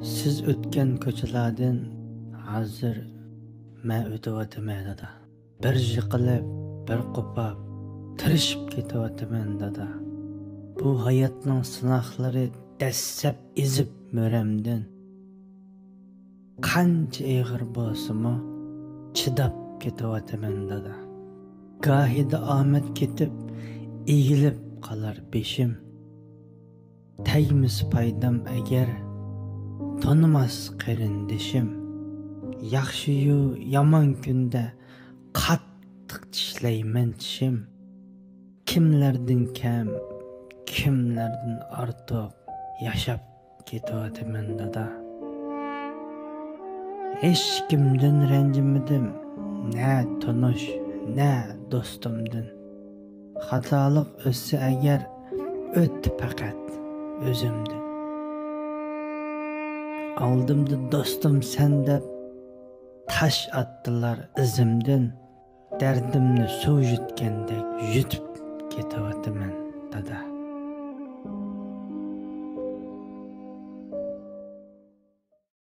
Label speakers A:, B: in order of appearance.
A: Siz o'tgan ko'chalardan hozir men o'tyapman dada. Bir yiqilib, bir qo'pab, tirishib ketyapman dada. Bu hayotning sinoqlari dassab ezib mo'ramdan. Qancha ig'ir bo'lsa-mu, chidab ketyapman dada. Gohida omad ketib, egilib qolar beshim. Tegmis paydam agar tanımas qarindishim. Yaxshi-yu yomon kunda qattiq tishlayman tishim. Kimlardan kam, kimlardan ortiq yashab ketyapman dada. Hech kimdan ranjimadim, na tanish, na do'stimdan. Xatolik o'tsa agar o'tdi faqat o'zimdan. Aldımda dostum sen de taş attılar izimden. Derdimni suv yutgandek yutib ketyapman dada.